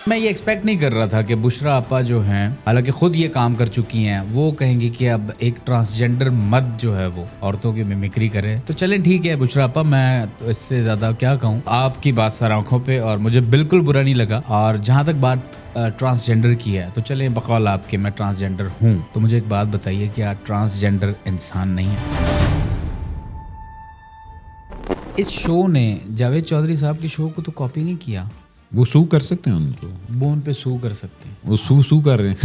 میں یہ ایکسپیکٹ نہیں کر رہا تھا کہ بشرا آپا جو ہیں حالانکہ خود یہ کام کر چکی ہیں وہ کہیں گی کہ اب ایک ٹرانسجینڈر مرد جو ہے وہ عورتوں کی میمکری کرے. تو چلیں ٹھیک ہے بشرا آپا, میں تو اس سے زیادہ کیا کہوں, آپ کی بات سر آنکھوں پہ اور مجھے بالکل برا نہیں لگا. اور جہاں تک بات ٹرانسجینڈر کی ہے تو چلیں بقول آپ کے میں ٹرانسجینڈر ہوں, تو مجھے ایک بات بتائیے کہ آپ ٹرانسجینڈر انسان نہیں ہے. اس شو نے جاوید چودھری صاحب کے شو کو تو کاپی نہیں کیا. وہ سو کر سکتے ہیں ان کو, بون پہ سو کر سکتے ہیں. وہ سو کر رہے ہیں.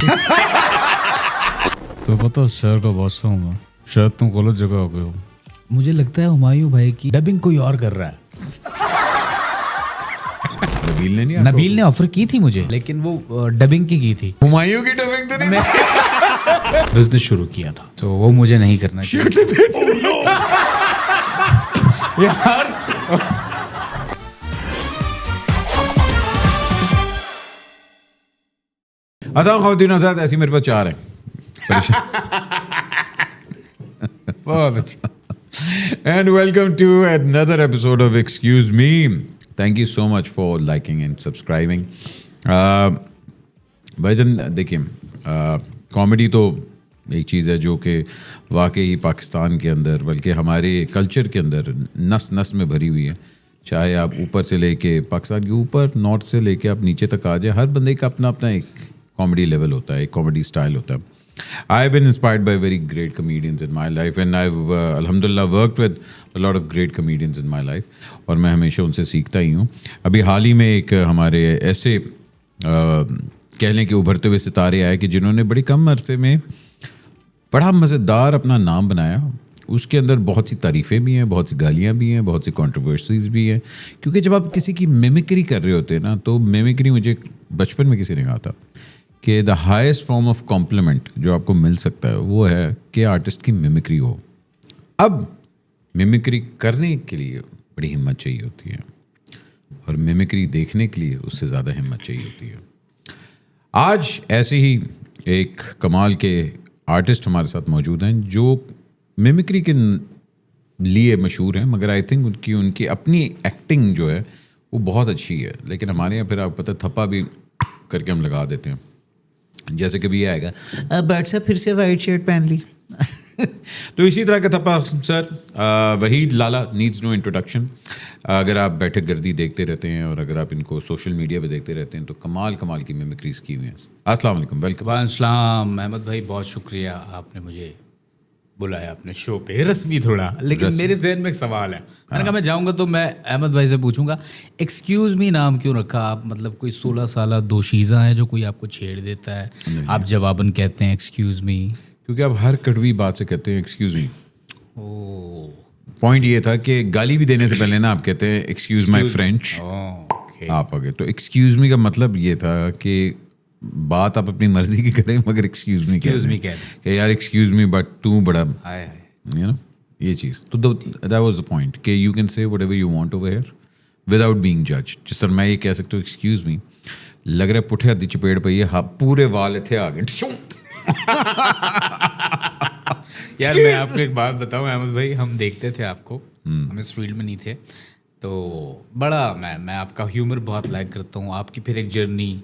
تو پتہ شہر کا بادشاہ ہوں میں, شاید تم غلط جگہ ہو گئے ہو. مجھے لگتا ہے ہمایوں بھائی کی ڈبنگ کوئی اور کر رہا ہے. نبیل نے آفر کی تھی مجھے, لیکن وہ ڈبنگ کی تھی. ہمایوں کی ڈبنگ تو نہیں, بزنس شروع کیا تھا تو وہ مجھے نہیں کرنا چاہیے یار. اچھا خواتین حضرات, ایسی میرے پاس 4 ہیں. بہت اچھا. And welcome to another episode of Excuse Me. Thank you so much for liking and subscribing. بھائی جان دیکھیں, کامیڈی تو ایک چیز ہے جو کہ واقعی پاکستان کے اندر بلکہ ہمارے کلچر کے اندر نس نس میں بھری ہوئی ہے. چاہے آپ اوپر سے لے کے پاکستان کے اوپر, نارتھ سے لے کے آپ نیچے تک آ جائیں, ہر بندے کا اپنا اپنا ایک کامیڈی لیول ہوتا ہے, ایک کامیڈی اسٹائل ہوتا ہے. I have been inspired by very great comedians in my life and I've alhamdulillah worked with a lot of great comedians in my life اور میں ہمیشہ ان سے سیکھتا ہی ہوں. ابھی حال ہی میں ایک ہمارے ایسے کہہ لیں کہ ابھرتے ہوئے ستارے آئے کہ جنہوں نے بڑی کم عرصے میں بڑا مزیدار اپنا نام بنایا. اس کے اندر بہت سی تعریفیں بھی ہیں, بہت سی گالیاں بھی ہیں, بہت سی کنٹروورسیز بھی ہیں, کیونکہ جب آپ کسی کی میمکری کر رہے ہوتے ہیں نا, تو میمکری مجھے بچپن میں کسی نے کہا تھا کہ the highest form of complement جو آپ کو مل سکتا ہے وہ ہے کہ آرٹسٹ کی میمکری ہو. اب میمکری کرنے کے لیے بڑی ہمت چاہیے ہوتی ہے اور میمکری دیکھنے کے لیے اس سے زیادہ ہمت چاہیے ہوتی ہے. آج ایسے ہی ایک کمال کے آرٹسٹ ہمارے ساتھ موجود ہیں جو میمکری کے لیے مشہور ہیں, مگر آئی تھنک ان کی اپنی ایکٹنگ جو ہے وہ بہت اچھی ہے. لیکن ہمارے یہاں پھر آپ پتہ تھپا بھی کر کے ہم لگا دیتے ہیں, جیسے کبھی یہ آئے گا بٹ صاحب پھر سے وائٹ شرٹ پہن لی. تو اسی طرح کا تھپا سر وحید لالا نیڈز نو انٹروڈکشن. اگر آپ بیٹھک گردی دیکھتے رہتے ہیں اور اگر آپ ان کو سوشل میڈیا پہ دیکھتے رہتے ہیں تو کمال کی میمکریز کی ہوئی ہیں. السلام علیکم, ویلکم. وعلیکم السلام. احمد بھائی بہت شکریہ, آپ نے مجھے بلایا اپنے شو پہ, رسمی تھوڑا, لیکن میرے ذہن میں ایک سوال ہے. میں نے کہا میں جاؤں گا تو میں احمد بھائی سے پوچھوں گا ایکسکیوز می نام کیوں رکھا آپ, مطلب کوئی 16 سالہ دوشیزہ ہے جو کوئی آپ کو چھیڑ دیتا ہے, آپ جواباً کہتے ہیں ایکسکیوز می, کیونکہ آپ ہر کڑوی بات سے کہتے ہیں ایکسکیوز می. پوائنٹ یہ تھا کہ گالی بھی دینے سے پہلے نا آپ کہتے ہیں ایکسکیوز مائی فرینچ, آپ آگے. تو ایکسکیوز می کا مطلب یہ تھا کہ بات آپ اپنی مرضی کی کریں مگر ایکسکیوز می کہ یار ایکسکیوز می بٹ تو بڑا یو نو یہ چیز. تو دیٹ واز دا پوائنٹ کہ you can say what ever you want over here without being جج. جس طرح میں یہ کہہ سکتا ہوں ایکسکیوز می, لگ رہا ہے پٹھے ہاتھی چپیڑ پہ یہ پورے وال اتنے آ گئے. یار میں آپ کو ایک بات بتاؤں احمد بھائی, ہم دیکھتے تھے آپ کو, ہم اس فیلڈ میں نہیں تھے, تو بڑا میں آپ کا ہیومر بہت لائک کرتا ہوں. آپ کی پھر ایک جرنی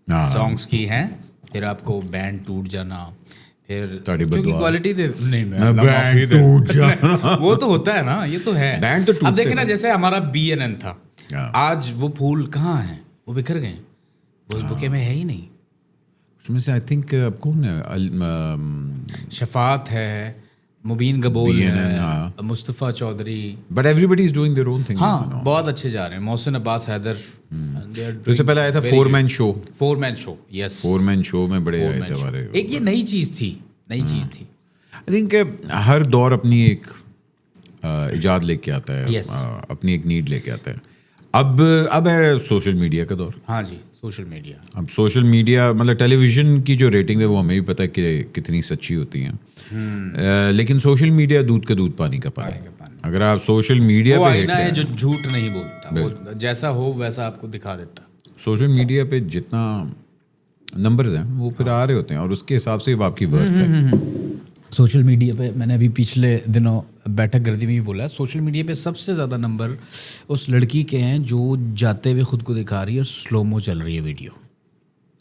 سانگس کی ہیں, پھر آپ کو بینڈ ٹوٹ جانا, پھر کیونکہ کوالٹی وہ تو ہوتا ہے نا, یہ تو ہے. اب دیکھیں نا جیسے ہمارا BNN تھا, آج وہ پھول کہاں ہیں, وہ بکھر گئے, وہ اس بکے میں ہے ہی نہیں. اس میں سے آئی تھنک اب کون ہے, شفاعت ہے, مبین گبول ہے, Mustafa Chaudhry, but everybody is doing their own thing. ہاں بہت اچھے جا رہے ہیں. محسن عباس حیدر, اس سے پہلے آیا تھا 4 مین شو. یس 4 مین شو میں بڑے آئے تھے ہمارے. ایک یہ نئی چیز تھی. آئی تھنک ہر دور اپنی ایک ایجاد لے کے آتا ہے, اپنی ایک نیڈ لے کے آتا ہے. اب ہے سوشل میڈیا کا دور. ہاں جی, سوشل میڈیا. اب سوشل میڈیا مطلب ٹیلی ویژن کی جو ریٹنگ ہے وہ ہمیں بھی پتہ ہے کہ کتنی سچی ہوتی ہیں, لیکن سوشل میڈیا دودھ کا دودھ پانی کا پانی. اگر آپ سوشل میڈیا پہ آئینہ ہے جو جھوٹ نہیں بولتا, وہ جیسا ہو ویسا آپ کو دکھا دیتا. سوشل میڈیا پہ جتنا نمبرز ہیں وہ پھر آ رہے ہوتے ہیں اور اس کے حساب سے آپ کی ورسٹ ہے. سوشل میڈیا پہ میں نے ابھی پچھلے دنوں بیٹھک گردی میں بھی بولا, سوشل میڈیا پہ سب سے زیادہ نمبر اس لڑکی کے ہیں جو جاتے ہوئے خود کو دکھا رہی ہے اور سلومو چل رہی ہے ویڈیو.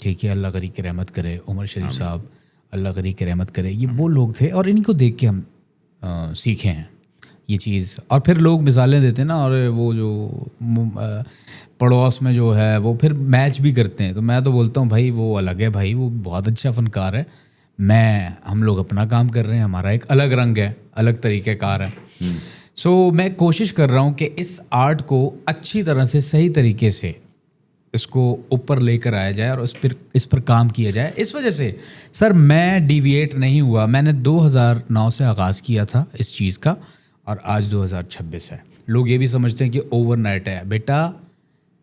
ٹھیک ہے, اللہ غریق کی رحمت کرے. عمر شریف صاحب اللہ غریق کی رحمت کرے. یہ وہ لوگ تھے اور ان کو دیکھ کے ہم سیکھے ہیں یہ چیز. اور پھر لوگ مثالیں دیتے ہیں نا, اور وہ جو پڑوس میں جو ہے وہ پھر میچ بھی کرتے ہیں. تو میں تو بولتا ہوں بھائی وہ الگ ہے بھائی, وہ بہت اچھا فنکار ہے. ہم لوگ اپنا کام کر رہے ہیں, ہمارا ایک الگ رنگ ہے, الگ طریقہ کار ہے. سو میں کوشش کر رہا ہوں کہ اس آرٹ کو اچھی طرح سے صحیح طریقے سے اس کو اوپر لے کر آیا جائے اور اس پر کام کیا جائے. اس وجہ سے سر میں ڈیویٹ نہیں ہوا. میں نے 2009 سے آغاز کیا تھا اس چیز کا اور آج 2026 ہے. لوگ یہ بھی سمجھتے ہیں کہ اوور نائٹ ہے. بیٹا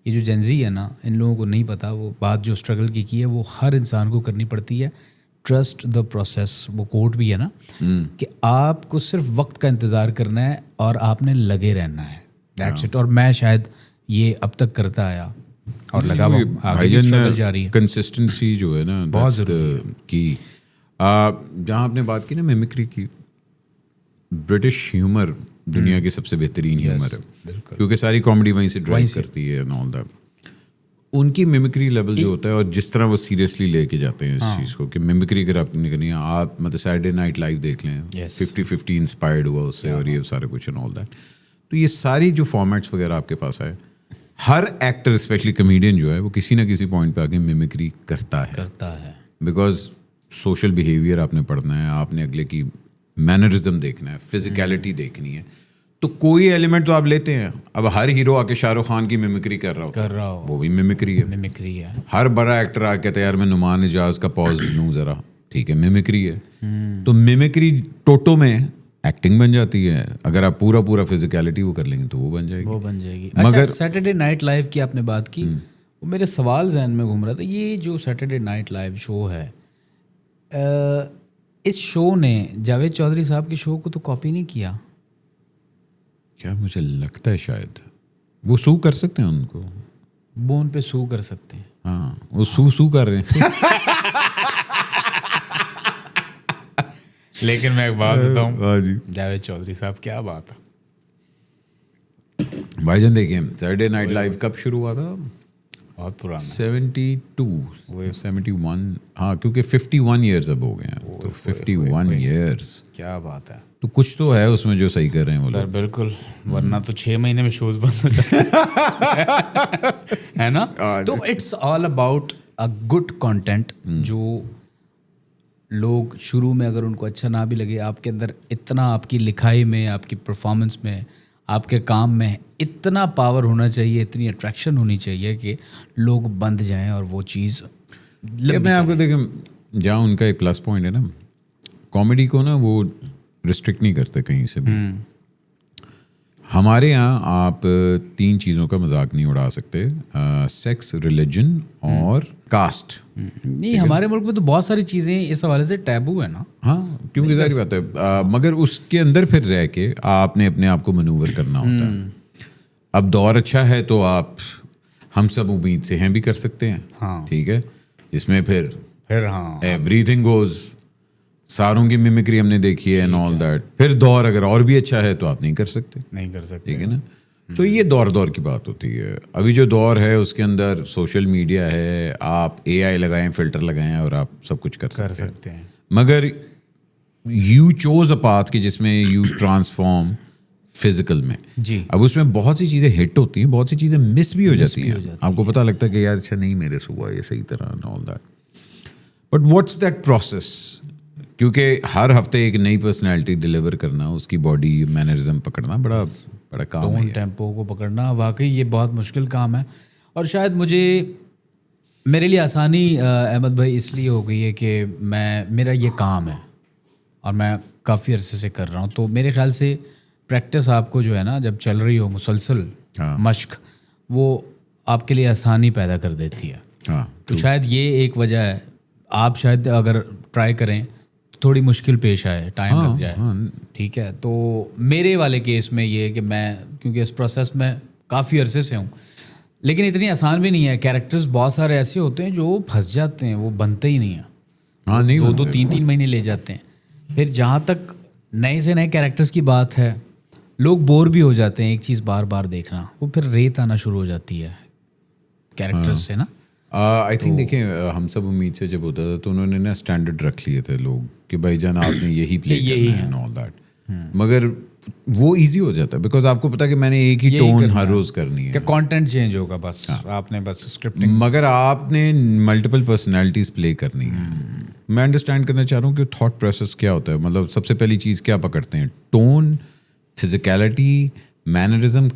یہ جو جنزی ہے نا, ان لوگوں کو نہیں پتہ وہ بات جو اسٹرگل کی ہے وہ ہر انسان کو کرنی پڑتی ہے. ٹرسٹ دا پروسیس, وہ کوٹ بھی ہے نا کہ آپ کو صرف وقت کا انتظار کرنا ہے اور آپ نے لگے رہنا ہے. That's it. اور میں شاید یہ اب تک کرتا آیا اور لگا آگے بھی اسٹرگل جاری ہے. کنسسٹنسی جو ہے نا بہت ضروری کی. جہاں آپ نے بات کی نا میمکری کی, برٹش ہیومر دنیا کی سب سے بہترین ہیومر ہے کیونکہ ساری کامیڈی وہیں سے ڈرائیو کرتی ہے. ان کی میمکری لیول جو ہوتا ہے اور جس طرح وہ سیریسلی لے کے جاتے ہیں اس چیز کو کہ میمکری اگر آپ نے کرنی ہے, آپ مطلب سیٹرڈے نائٹ لائیو دیکھ لیں, 50-50 انسپائرڈ ہوا اس سے اور یہ سارا کچھ اینڈ آل دیٹ. تو یہ ساری جو فارمیٹس وغیرہ آپ کے پاس آئے, ہر ایکٹر اسپیشلی کمیڈین جو ہے وہ کسی نہ کسی پوائنٹ پہ آ کے میمکری کرتا ہے. بیکاز سوشل بیہیویئر آپ نے پڑھنا ہے, آپ نے اگلے کی مینرزم دیکھنا ہے, فزیکلٹی دیکھنی ہے. تو کوئی ایلیمنٹ تو آپ لیتے ہیں. اب ہر ہیرو آ کے شاہ رخ خان کی میمکری کر رہا ہو وہ بھی میمکری ہے. ہر بڑا ایکٹر آ کے یار میں نعمان اجاز کا پوز لوں ذرا, ٹھیک ہے, میمکری ہے. تو میمکری ٹوٹو میں ایکٹنگ بن جاتی ہے. اگر آپ پورا فزیکلٹی وہ کر لیں گے تو وہ بن جائے گی. مگر سیٹرڈے نائٹ لائیو کی آپ نے بات کی, وہ میرے سوال ذہن میں گھوم رہا تھا. یہ جو سیٹرڈے نائٹ لائیو شو ہے, اس شو نے جاوید چودھری صاحب کے شو کو تو کاپی نہیں کیا کیا؟ مجھے لگتا ہے شاید وہ سو کر سکتے ہیں, ان کو بون پہ سو کر سکتے ہیں. ہاں وہ سو کر رہے ہیں. لیکن میں ایک بات بتاؤں, جاوید چودھری صاحب کیا بات ہے بھائی جان. دیکھیں سیٹرڈے نائٹ لائیو کب شروع ہوا تھا؟ بہت پرانا, 71. ہاں کیونکہ 51 ایئرز اب ہو گئے ہیں, تو 51 ایئرز کیا بات ہے. تو کچھ تو ہے اس میں جو صحیح کر رہے ہیں وہ لوگ. بالکل, ورنہ تو 6 مہینے میں شوز بند ہو جاتے ہے نا. تو it's all about a good content جو لوگ شروع میں اگر ان کو اچھا نہ بھی لگے, آپ کے اندر اتنا, آپ کی لکھائی میں, آپ کی پرفارمنس میں, آپ کے کام میں اتنا پاور ہونا چاہیے, اتنی اٹریکشن ہونی چاہیے کہ لوگ بند جائیں اور وہ چیز. میں آپ کو دیکھیں جہاں ان کا ایک پلس پوائنٹ ہے نا, کامیڈی کو نا وہ ریسٹرکٹ نہیں کرتے کہیں سے بھی. ہمارے یہاں آپ 3 چیزوں کا مذاق نہیں اڑا سکتے, سیکس, ریلیجن اور کاسٹ. نہیں, ہمارے ملک میں تو بہت ساری چیزیں اس حوالے سے ٹیبو ہے نا. ہاں کیونکہ ظاہر بات ہے, مگر اس کے اندر پھر رہ کے آپ نے اپنے آپ کو مینوور کرنا ہوتا ہے. اب دور اچھا ہے تو آپ ہم سب امید سے ہیں بھی کر سکتے ہیں, ٹھیک ہے, جس میں پھر ایوری تھنگ گوز, ساروں کی میمکری ہم نے دیکھی ہے اینڈ آل دیٹ. پھر دور اگر اور بھی اچھا ہے تو آپ نہیں کر سکتے, ٹھیک ہے نا. تو یہ دور کی بات ہوتی ہے. ابھی جو دور ہے اس کے اندر سوشل میڈیا ہے, آپ AI لگائیں, فلٹر لگائیں اور آپ سب کچھ کر سکتے ہیں. مگر یو چوز اے پاتھ کہ جس میں یو ٹرانسفارم فزیکل میں. جی, اب اس میں بہت سی چیزیں ہٹ ہوتی ہیں, بہت سی چیزیں مس بھی ہو جاتی ہیں. آپ کو پتہ لگتا ہے کہ یار اچھا نہیں میرے سے ہوا یہ صحیح طرح and all that. But what's that process, کیونکہ ہر ہفتے ایک نئی پرسنالٹی ڈیلیور کرنا, اس کی باڈی مینرزم پکڑنا بڑا کام ہے. ٹیمپو کو پکڑنا واقعی یہ بہت مشکل کام ہے. اور شاید میرے لیے آسانی احمد بھائی اس لیے ہو گئی ہے کہ میرا یہ کام ہے اور میں کافی عرصے سے کر رہا ہوں. تو میرے خیال سے پریکٹس آپ کو جو ہے نا جب چل رہی ہو مسلسل مشق, وہ آپ کے لیے آسانی پیدا کر دیتی ہے. تو شاید یہ ایک وجہ ہے. آپ شاید اگر ٹرائی کریں تھوڑی مشکل پیش آئے, ٹائم لگ جائے, ٹھیک ہے. تو میرے والے کیس میں یہ ہے کہ میں کیونکہ اس پروسیس میں کافی عرصے سے ہوں, لیکن اتنی آسان بھی نہیں ہے. کیریکٹرز بہت سارے ایسے ہوتے ہیں جو پھنس جاتے ہیں, وہ بنتے ہی نہیں ہیں, 2-2 3-3 مہینے لے جاتے ہیں. پھر جہاں تک نئے سے نئے کیریکٹرز کی بات ہے, لوگ بور بھی ہو جاتے ہیں ایک چیز بار بار دیکھنا, وہ پھر ریت آنا شروع ہو جاتی ہے کیریکٹرز سے نا. آئی تھنک دیکھیں ہم سب امید سے جب ہوتا تھا تو انہوں نے نا اسٹینڈرڈ رکھ لیے تھے لوگ کہ بھائی جان آپ نے یہی پلے کرنا ہے اینڈ آل دیٹ. مگر وہ ایزی ہو جاتا ہے بیکاز آپ کو پتا کہ میں نے ایک ہی ٹون ہر روز کرنی ہے کہ کانٹینٹ چینج ہوگا بس, آپ نے بس اسکرپٹنگ. مگر آپ نے ملٹیپل پرسنالٹیز پلے کرنی ہے. میں انڈرسٹینڈ کرنا چاہ رہا ہوں کہ تھاٹ پروسیس کیا ہوتا ہے, مطلب سب سے پہلی چیز کیا پکڑتے ہیں, ٹون, فزیکلٹی, مینرزم,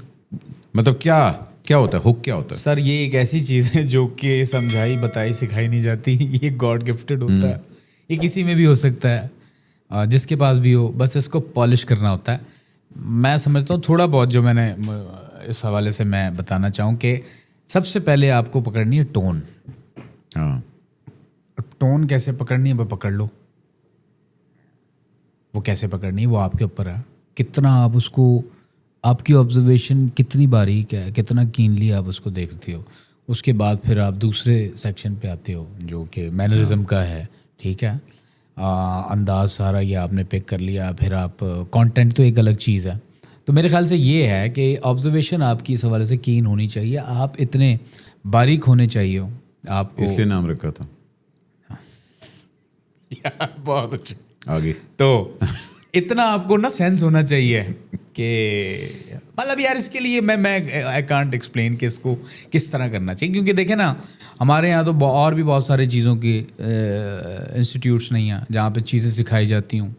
مطلب کیا ہوتا ہے, ہک کیا ہوتا ہے؟ سر یہ ایک ایسی چیز ہے جو کہ سمجھائی بتائی سکھائی نہیں جاتی, یہ گاڈ گفٹڈ ہوتا ہے, یہ کسی میں بھی ہو سکتا ہے, جس کے پاس بھی ہو, بس اس کو پالش کرنا ہوتا ہے. میں سمجھتا ہوں تھوڑا بہت جو میں نے اس حوالے سے میں بتانا چاہوں کہ سب سے پہلے آپ کو پکڑنی ہے ٹون. ہاں, ٹون کیسے پکڑنی ہے وہ پکڑ لو, وہ کیسے پکڑنی ہے وہ آپ کے اوپر ہے. کتنا آپ اس کو, آپ کی آبزرویشن کتنی باریک ہے, کتنا کینلی آپ اس کو دیکھتے ہو. اس کے بعد پھر آپ دوسرے سیکشن پہ آتے ہو جو کہ مینرزم کا ہے, ٹھیک ہے, انداز سارا یہ آپ نے پک کر لیا. پھر آپ کانٹینٹ تو ایک الگ چیز ہے. تو میرے خیال سے یہ ہے کہ آبزرویشن آپ کی اس حوالے سے کین ہونی چاہیے, آپ اتنے باریک ہونے چاہیے ہو. آپ کو اس لیے نام رکھا تھا. بہت اچھا. آگے تو اتنا آپ کو نا سینس ہونا چاہیے کہ مطلب یار اس کے لیے میں آئی کانٹ ایکسپلین کہ اس کو کس طرح کرنا چاہیے, کیونکہ دیکھیں نا ہمارے یہاں تو اور بھی بہت سارے چیزوں کے انسٹیٹیوٹس نہیں ہیں جہاں پہ چیزیں سکھائی جاتی ہوں.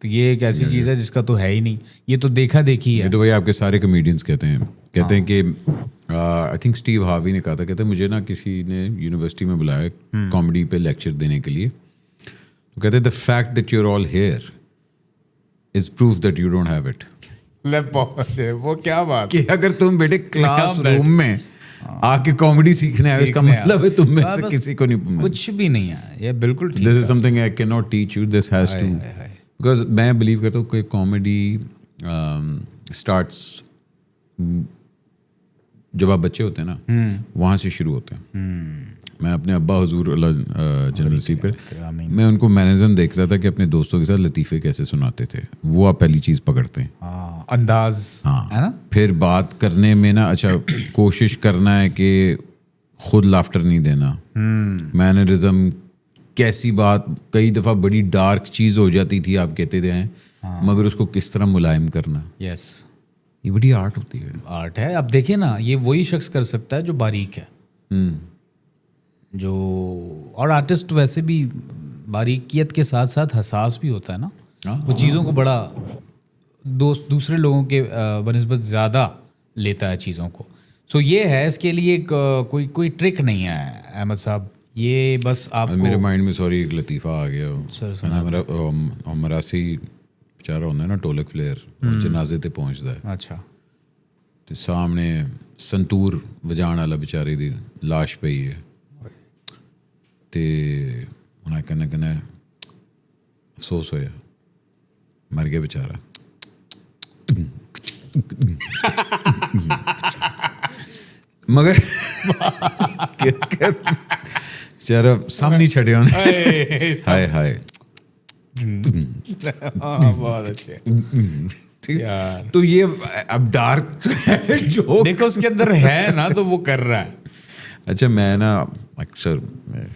تو یہ ایک ایسی چیز ہے جس کا تو ہے ہی نہیں, یہ تو دیکھا دیکھی ہے. تو بھائی آپ کے سارے کمیڈینس کہتے ہیں کہ آئی تھنک اسٹیو ہاروی نے کہا تھا, کہتے ہیں مجھے نا کسی نے یونیورسٹی میں بلایا کامیڈی پہ لیکچر دینے کے لیے. تو کہتے ہیں the fact that you are all here is proof that you don't have it. وہ کیا بات کہ اگر تم بیٹے کلاس روم میں آ کے کامیڈی سیکھنے آئے, اس کا مطلب ہے تم میں سے کسی کو نہیں, کچھ بھی نہیں ہے. یہ بالکل ٹھیک. This is something I can not teach you, this has to, because میں بلیو کرتا ہوں کہ کامیڈی اسٹارٹس جب آپ بچے ہوتے ہیں نا وہاں سے شروع ہوتے ہیں. میں اپنے ابا حضور اللہ جنرسی پہ میں ان کو مینرزم دیکھتا تھا کہ اپنے دوستوں کے ساتھ لطیفے کیسے سناتے تھے. وہ آپ پہلی چیز پکڑتے ہیں, انداز. ہاں, پھر بات کرنے میں نا اچھا کوشش کرنا ہے کہ خود لافٹر نہیں دینا. مینرزم کیسی بات, کئی دفعہ بڑی ڈارک چیز ہو جاتی تھی آپ کہتے تھے مگر اس کو کس طرح ملائم کرنا. یس, یہ بڑی آرٹ ہوتی ہے. آرٹ ہے. اب دیکھیں نا یہ وہی شخص کر سکتا ہے جو باریک ہے, جو, اور آرٹسٹ ویسے بھی باریکیت کے ساتھ ساتھ حساس بھی ہوتا ہے نا. وہ چیزوں کو بڑا دوسرے لوگوں کے بنسبت زیادہ لیتا ہے چیزوں کو. سو یہ ہے, اس کے لیے کوئی ٹرک نہیں ہے احمد صاحب. یہ بس آپ میرے مائنڈ میں سوری ایک لطیفہ آ گیا. مراسی بیچارہ ہوتا ہے نا ٹولک پلیئر, جنازے تے پہنچتا ہے. اچھا, تو سامنے سنتور وجان والا بیچاری دی لاش پئی ہے. تے انہیں کہنا افسوس ہویا, مر گیا بیچارہ. مگر بیچارہ سامنے چھڑے ہونے ہائے ہائے. بہت اچھے. تو یہ اب ڈارک جو دیکھو اس کے اندر ہے نا تو وہ کر رہا ہے. اچھا میں نا اکثر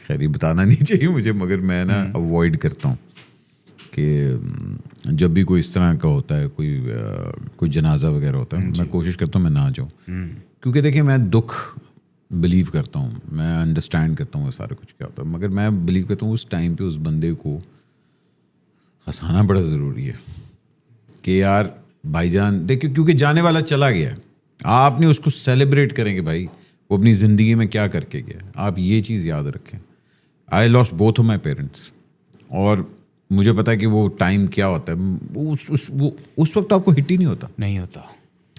خیر بتانا نہیں چاہیے مجھے, مگر میں نا اوائڈ کرتا ہوں کہ جب بھی کوئی اس طرح کا ہوتا ہے, کوئی جنازہ وغیرہ ہوتا ہے, میں کوشش کرتا ہوں میں نہ جاؤں. کیونکہ دیکھیں میں دکھ بلیو کرتا ہوں, میں انڈرسٹینڈ کرتا ہوں وہ سارا کچھ کیا ہوتا ہے, مگر میں بلیو کرتا ہوں اس ٹائم پہ اس بندے کو ہنسانا بڑا ضروری ہے کہ یار بھائی جان دیکھیں, کیونکہ جانے والا چلا گیا, آپ نے اس کو سیلیبریٹ کریں گے بھائی وہ اپنی زندگی میں کیا کر کے گیا. آپ یہ چیز یاد رکھیں. I lost both of my parents, اور مجھے پتا ہے کہ وہ ٹائم کیا ہوتا ہے. اس وقت آپ کو ہٹ ہی نہیں ہوتا.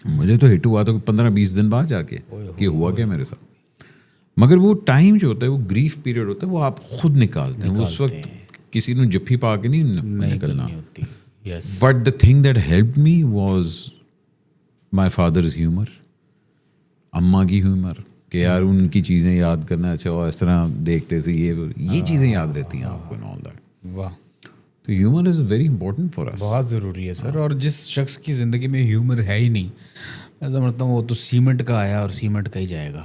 مجھے تو ہٹ ہوا تھا 15-20 دن بعد جا کے کہ ہوا کیا میرے ساتھ. مگر وہ ٹائم جو ہوتا ہے وہ گریف پیریڈ ہوتا ہے, وہ آپ خود نکالتے ہیں. اس وقت کسی نے جفی پا کے نہیں نکلنا. But the thing that help me was my father's humour, اماں کی ہیومر, کہ یار ان کی چیزیں یاد کرنا. اچھا اس طرح دیکھتے سے یہ چیزیں یاد رہتی ہیں آپ کو. All that. واہ, تو humour is very important for us. بہت ضروری ہے سر. اور جس شخص کی زندگی میں ہیومر ہے ہی نہیں, میں سمجھتا ہوں وہ تو سیمنٹ کا آیا اور سیمنٹ کا ہی جائے گا.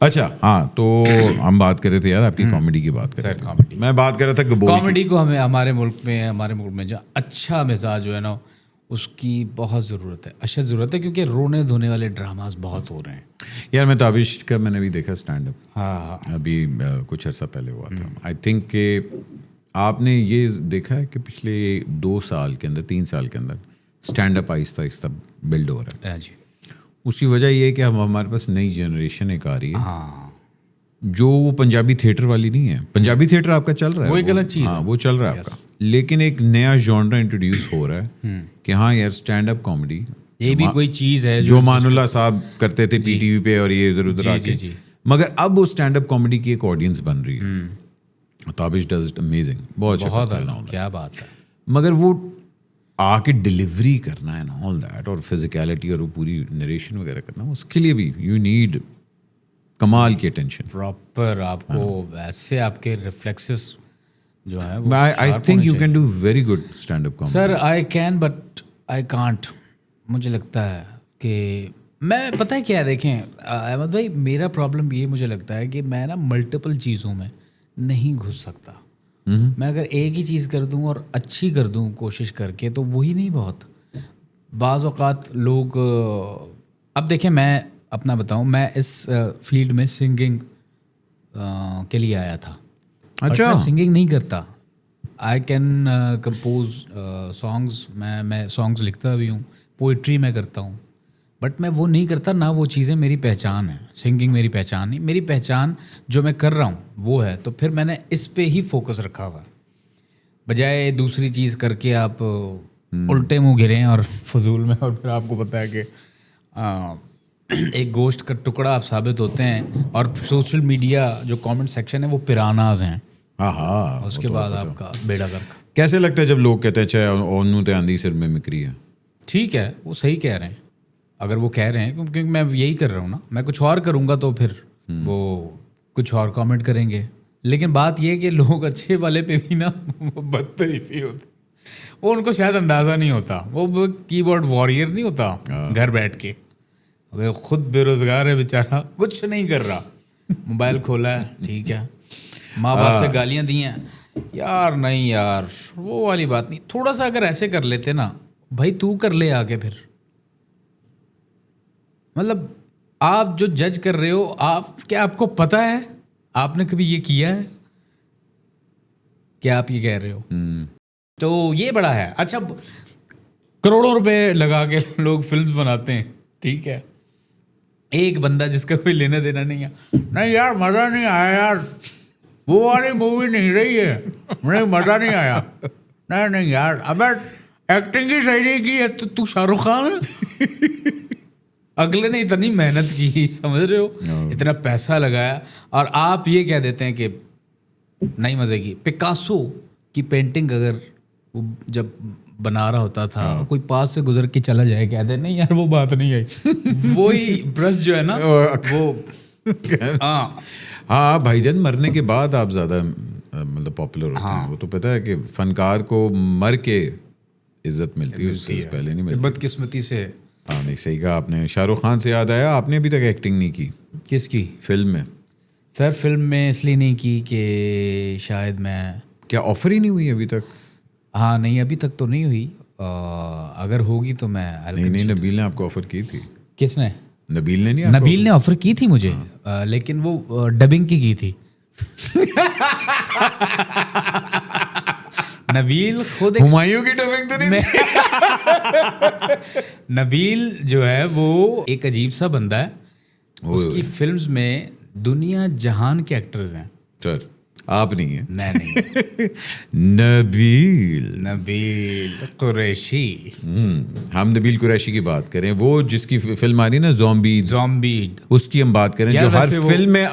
اچھا ہاں تو ہم بات کر رہے تھے یار آپ کی کامیڈی کی بات کر رہے سر تھے. کامیڈی میں بات کر رہا تھا گبور کی. کامیڈی کو ہمیں ہمارے ملک میں جو اچھا مزاج جو ہے نا اس کی بہت ضرورت ہے, اشد ضرورت ہے, کیونکہ رونے دھونے والے ڈراماز بہت ہو رہے ہیں. یار میں تابش کا میں نے بھی دیکھا اسٹینڈ اپ, ہاں ابھی کچھ عرصہ پہلے ہوا تھا. آئی تھنک کہ آپ نے یہ دیکھا ہے کہ پچھلے 2 سال کے اندر 3 سال کے اندر اسٹینڈ اپ آہستہ آہستہ بلڈ ہو رہا ہے. جی اس کی وجہ یہ ہے کہ ہمارے پاس نئی جنریشن ایک آ رہی ہے ہاں جو وہ پنجابی تھیٹر والی نہیں ہے. پنجابی تھیٹر آپ کا چل رہا ہے, وہ ایک الگ چیز ہاں وہ چل رہا ہے آپ کا, لیکن ایک نیا جانرا انٹروڈیوس ہو رہا ہے کہ ہاں یار اسٹینڈ اپ کامیڈی یہ بھی کوئی چیز ہے جو مان اللہ صاحب کرتے تھے پی ٹی وی پہ اور یہ ادھر ادھر آ کے, مگر اب وہ اسٹینڈ اپ کامیڈی کی ایک آڈینس بن رہی ہے. تابش ڈز اٹ امیزنگ, بہت کیا بات ہے. مگر وہ آ کے ڈلیوری کرنا ہے نا آل دیٹ, اور فزیکلٹی اور وہ پوری نریشن وغیرہ کرنا, اس کے لیے بھی یو نیڈ کمال کی اٹینشن پراپر. آپ کو ایسے آپ کے ریفلیکسز جو ہیں وہ I think you can do very good stand up comedy. Sir I can but I can't. مجھے لگتا ہے کہ میں پتہ ہے کیا, دیکھیں احمد بھائی میرا پرابلم یہ مجھے لگتا ہے کہ میں نا ملٹیپل چیزوں میں نہیں گھس سکتا. میں اگر ایک ہی چیز کر دوں اور اچھی کر دوں کوشش کر کے تو وہی نہیں بہت. بعض اوقات لوگ اب دیکھیں میں اپنا بتاؤں, میں اس فیلڈ میں سنگنگ کے لیے آیا تھا. اچھا میں سنگنگ نہیں کرتا. آئی کین کمپوز سانگس, میں سانگس لکھتا بھی ہوں, پوئٹری میں کرتا ہوں, بٹ میں وہ نہیں کرتا, نہ وہ چیزیں میری پہچان ہے. سنگنگ میری پہچان نہیں, میری پہچان جو میں کر رہا ہوں وہ ہے. تو پھر میں نے اس پہ ہی فوکس رکھا ہوا بجائے دوسری چیز کر کے آپ الٹے منہ گریں اور فضول میں, اور پھر آپ کو پتہ ہے کہ ایک گوشت کا ٹکڑا آپ ثابت ہوتے ہیں. اور سوشل میڈیا جو کامنٹ سیکشن ہے وہ پیراناز ہیں. ہاں ہاں, اس کے بعد آپ کا بیڑا گرک. کیسے لگتا ہے جب لوگ کہتے ہیں اچھا اونو تے آندھی سر میں مکری ہے؟ ٹھیک ہے, وہ صحیح کہہ رہے ہیں اگر وہ کہہ رہے ہیں, کیونکہ میں یہی کر رہا ہوں نا. میں کچھ اور کروں گا تو پھر وہ کچھ اور کامنٹ کریں گے. لیکن بات یہ ہے کہ لوگ اچھے والے پہ بھی نا بدتریفی ہوتی, وہ ان کو شاید اندازہ نہیں ہوتا. وہ کی بورڈ وارئر نہیں ہوتا گھر بیٹھ کے, خود بے روزگار ہے بیچارہ, کچھ نہیں کر رہا, موبائل کھولا ہے, ٹھیک ہے, ماں باپ سے گالیاں دی ہیں. یار نہیں یار, وہ والی بات نہیں. تھوڑا سا اگر ایسے کر لیتے نا بھائی, تو کر لے آگے. پھر مطلب آپ جو جج کر رہے ہو, کیا آپ کو پتہ ہے آپ نے کبھی یہ کیا ہے؟ کیا آپ یہ کہہ رہے ہو؟ تو یہ بڑا ہے. اچھا کروڑوں روپے لگا کے لوگ فلمز بناتے ہیں, ٹھیک ہے, ایک بندہ جس کا کوئی لینا دینا نہیں ہے, نہیں یار مزہ نہیں آیا یار, وہ والی مووی نہیں رہی ہے, نہیں مزہ نہیں آیا, نہیں یار اب ایکٹنگ ہی صحیح نہیں کی ہے. تو شاہ رخ خان اگلے نے اتنی محنت کی, سمجھ رہے ہو, اتنا پیسہ لگایا, اور آپ یہ کہہ دیتے ہیں کہ نہیں مزے کی. پکاسو کی پینٹنگ اگر وہ جب بنا رہا ہوتا تھا, کوئی پاس سے گزر کے چلا جائے, کہتے نہیں یار وہ بات نہیں آئی. وہی برش جو ہے نا وہ ہاں بھائی جان, مرنے کے بعد آپ زیادہ مطلب پاپولر ہوتے ہیں. وہ تو پتہ ہے کہ فنکار کو مر کے عزت ملتی ہے, اس سے پہلے نہیں ملتی. بدقسمتی سے. ہاں نہیں, صحیح کہا آپ نے. شاہ رخ خان سے یاد آیا, آپ نے ابھی تک ایکٹنگ نہیں کی. کس کی؟ فلم میں. سر فلم میں اس لیے نہیں کی کہ شاید میں, کیا آفر ہی نہیں ہوئی ابھی تک؟ ہاں نہیں ابھی تک تو نہیں ہوئی, اگر ہوگی تو میں. نہیں, نبیل نے آپ کو آفر کی تھی. کس نے؟ نبیل نے. نہیں, نبیل نے آفر کی تھی مجھے, لیکن وہ ڈبنگ کی تھی. نبیل خود ہمایوں کی ڈبنگ تو نہیں. نبیل جو ہے وہ ایک عجیب سا بندہ ہے. اس کی فلمز میں دنیا جہان کے ایکٹرز ہیں. سر آپ نہیں ہیں. میں نہیں. نبیل قریشی. ہم نبیل قریشی کی بات کریں, وہ جس کی فلم آ رہی نا زومبیڈ, اس کی ہم بات کریں, جو ہر فلم میں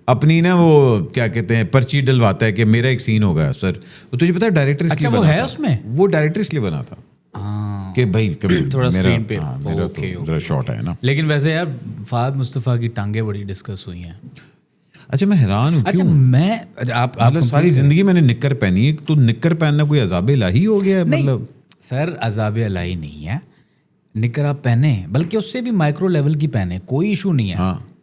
اپنی نا وہ کیا کہتے ہیں پرچی ڈلواتا ہے کہ میرا ایک سین ہوگا. سر وہ تجھے پتا ہے ڈائریکٹر اس لیے بنا تھا, اس میں وہ ڈائریکٹر اس لیے بنا تھا کہ بھائی کبھی تھوڑا اسکرین پہ میرا تو ذرا شارٹ ہے نا. لیکن ویسے یار فہد مصطفیٰ کی ٹانگیں بڑی ڈسکس ہوئی ہیں. اچھا میں حیران ہوں. اچھا میں مطلب ساری زندگی میں نے نکر پہنی ہے, تو نکر پہننا کوئی عذاب الہی ہو گیا ہے؟ مطلب سر عذاب الہی نہیں ہے, نکر آپ پہنے, بلکہ اس سے بھی مائکرو لیول کی پہنے, کوئی ایشو نہیں ہے.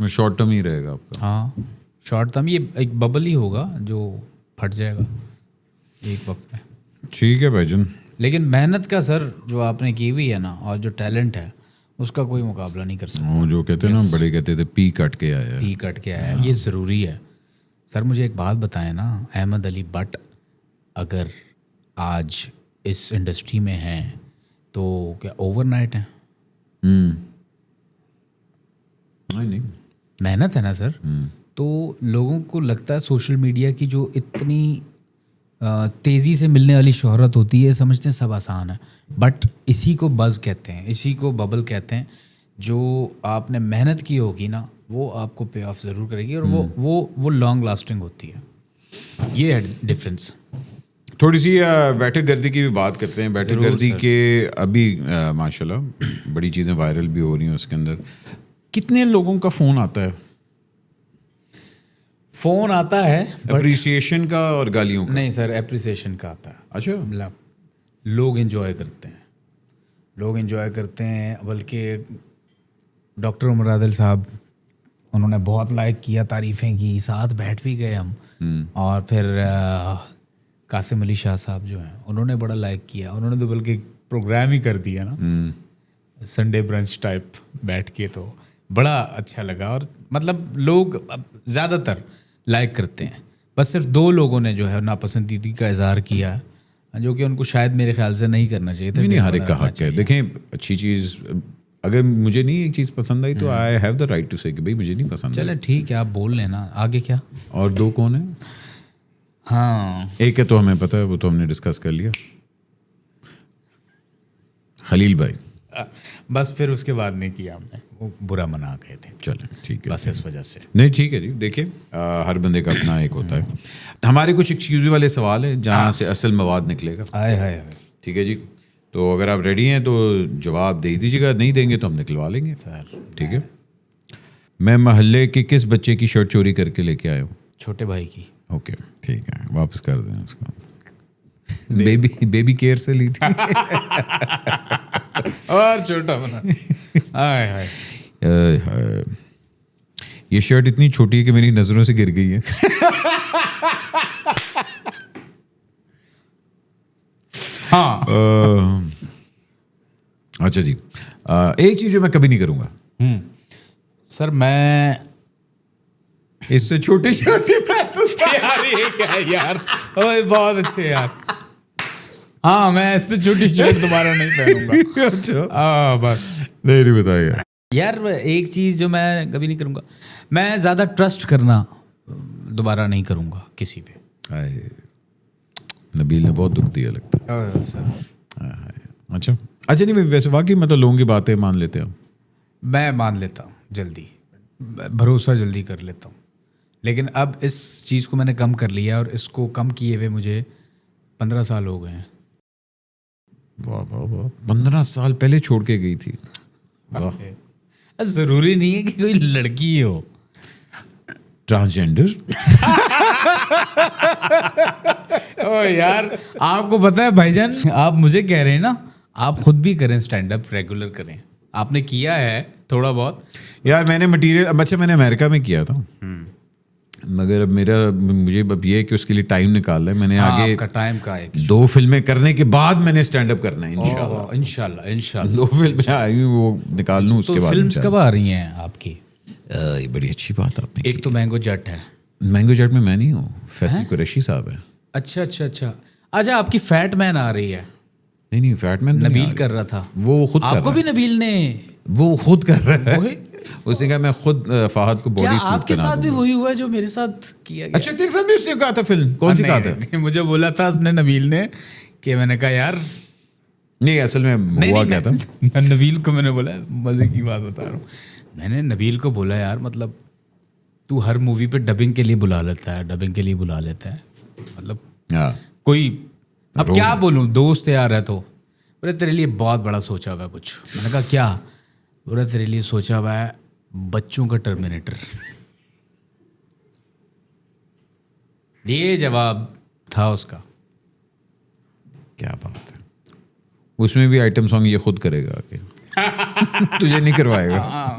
شارٹ ٹرم ہی رہے گا آپ کا. ہاں شارٹ ٹرم, یہ ایک ببل ہی ہوگا جو پھٹ جائے گا ایک وقت میں. ٹھیک ہے بھائی جان. لیکن محنت کا سر جو آپ نے کی ہوئی ہے نا, اور جو ٹیلنٹ ہے اس کا کوئی مقابلہ نہیں کر سکتا. وہ جو کہتے ہیں نا, بڑے کہتے تھے پی کٹ کے آیا. پی کٹ کے آیا, یہ ضروری ہے. سر مجھے ایک بات بتائیں نا, احمد علی بٹ اگر آج اس انڈسٹری میں ہیں تو کیا اوور نائٹ ہیں؟ نہیں, محنت ہے نا سر. تو لوگوں کو لگتا ہے سوشل میڈیا کی جو اتنی تیزی سے ملنے والی شہرت ہوتی ہے, سمجھتے ہیں سب آسان ہے, بٹ اسی کو بز کہتے ہیں, اسی کو ببل کہتے ہیں. جو آپ نے محنت کی ہوگی نا وہ آپ کو پے آف ضرور کرے گی, اور وہ لانگ لاسٹنگ ہوتی ہے. یہ ہے ڈفرینس. تھوڑی سی بیٹھک گردی کی بھی بات کرتے ہیں. بیٹھک گردی کے ابھی ماشاء اللہ بڑی چیزیں وائرل بھی ہو رہی ہیں. اس کے اندر کتنے لوگوں کا فون آتا ہے؟ فون آتا ہے اپریسیشن کا اور گالیوں کا؟ نہیں سر, اپریسیشن کا آتا ہے. اچھا, مطلب لوگ انجوائے کرتے ہیں, لوگ انجوائے کرتے ہیں. بلکہ ڈاکٹر عمر عادل صاحب, انہوں نے بہت لائک کیا, تعریفیں کی, ساتھ بیٹھ بھی گئے ہم. اور پھر قاسم علی شاہ صاحب جو ہیں انہوں نے بڑا لائک کیا. انہوں نے تو بلکہ پروگرام ہی کر دیا نا, سنڈے برنچ ٹائپ بیٹھ کے, تو بڑا اچھا لگا. اور مطلب لوگ زیادہ تر لائک کرتے ہیں. بس صرف 2 لوگوں نے جو ہے ناپسندیدگی کا اظہار کیا, جو کہ ان کو شاید میرے خیال سے نہیں کرنا چاہیے تھا. نہیں, ہر ایک کا حق ہے. دیکھیں اچھی چیز, اگر مجھے نہیں ایک چیز پسند آئی تو I have the right to say کہ بھائی مجھے نہیں پسند. چلے ٹھیک ہے, آپ بول لیں نا, آگے کیا. اور 2 کون ہیں؟ ہاں ایک ہے تو ہمیں پتہ ہے, وہ تو ہم نے ڈسکس کر لیا, خلیل بھائی. بس پھر اس کے بعد نہیں کیا ہم نے, وہ برا منا گئے تھے. چلیں ٹھیک ہے, بس اس وجہ سے. نہیں ٹھیک ہے جی. دیکھیں ہر بندے کا اپنا ایک ہوتا ہے. ہمارے کچھ ایکسکیوزی والے سوال ہیں جہاں سے اصل مواد نکلے گا. ہائے ٹھیک ہے جی, تو اگر آپ ریڈی ہیں تو جواب دے دیجیے گا, نہیں دیں گے تو ہم نکلوا لیں گے سر. ٹھیک ہے. میں محلے کے کس بچے کی شرٹ چوری کر کے لے کے آیا ہوں؟ چھوٹے بھائی کی. اوکے ٹھیک ہے, واپس کر دیں اس کو. بیبی کیئر سے لی تھی. اور چھوٹا بنا. یہ شرٹ اتنی چھوٹی ہے کہ میری نظروں سے گر گئی ہے. ہاں اچھا جی, ایک چیز جو میں کبھی نہیں کروں گا سر, میں اس سے چھوٹی شرٹ یار بہت اچھے یار. ہاں میں اس سے چھوٹی شرٹ دوبارہ نہیں پہنوں گا. اچھا بس نہیں بتائیے یار. ایک چیز جو میں کبھی نہیں کروں گا, میں زیادہ ٹرسٹ کرنا دوبارہ نہیں کروں گا کسی پہ. نبیل نے بہت دکھ دیا لگتا ہے سر. اچھا نہیں, ویسے واقعی مطلب لوگوں کی باتیں مان لیتے ہیں. میں مان لیتا ہوں جلدی, بھروسہ جلدی کر لیتا ہوں. لیکن اب اس چیز کو میں نے کم کر لیا, اور اس کو کم کیے ہوئے مجھے 15 سال ہو گئے ہیں. واہ واہ واہ, 15 سال پہلے چھوڑ کے گئی تھی. ضروری نہیں ہے کہ کوئی لڑکی ہو. ٹرانسجینڈر. او یار, آپ کو پتا ہے بھائی جان, آپ مجھے کہہ رہے ہیں نا, آپ خود بھی کریں اسٹینڈ اپ, ریگولر کریں. آپ نے کیا ہے تھوڑا بہت. یار میں نے مٹیریل, اچھا میں نے امریکہ میں کیا تھا, مگر اب مجھے اب یہ ہے کہ اس کے لیے ٹائم نکالنا ہے. میں نے آگے کا ٹائم کا 2 فلمیں کرنے کے بعد میں نے اسٹینڈ اپ کرنا ہے انشاءاللہ. 2 فلمیں آئی ہیں وہ نکال لوں, اس کے بعد. فلمز کب آ رہی ہیں آپ کی؟ یہ بڑی اچھی بات آپ نے. ایک تو مینگو جٹ ہے. مینگو جٹ میں نہیں ہوں, فیصل قریشی صاحب ہیں. اچھا آپ کی فیٹ مین آ رہی ہے. نہیں فیٹ مین نبیل کر رہا تھا, وہ خود آپ کو بھی نبیل نے, وہ خود کر رہا ہے. اس نے کہا میں خود فہد کو باڈی سوٹ آپ کے ساتھ بھی وہی ہوا جو میرے ساتھ کیا گیا. اچھا تیرے ساتھ بھی اس نے کہا تھا فلم کون سی کہا تھا؟ مجھے بولا تھا اس نے, نبیل نے, کہ میں نے کہا یار نہیں اصل میں ہوا کیا تھا. نبیل کو میں نے بولا, مزے کی بات بتا رہا ہوں, میں نے نبیل کو بولا یار مطلب تو ہر مووی پہ ڈبنگ کے لیے بلا لیتا ہے, مطلب کوئی اب کیا بولوں, دوست یار ہے تو بولے تیرے لیے بہت بڑا سوچا ہوا ہے کچھ. میں نے کہا کیا؟ بولے تیرے لیے سوچا ہوا ہے بچوں کا ٹرمینیٹر. یہ جواب تھا اس کا. کیا بات ہے, اس میں بھی آئٹم سانگ یہ خود کرے گا کہ تجھے نہیں کروائے گا.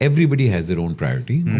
everybody has their own priority.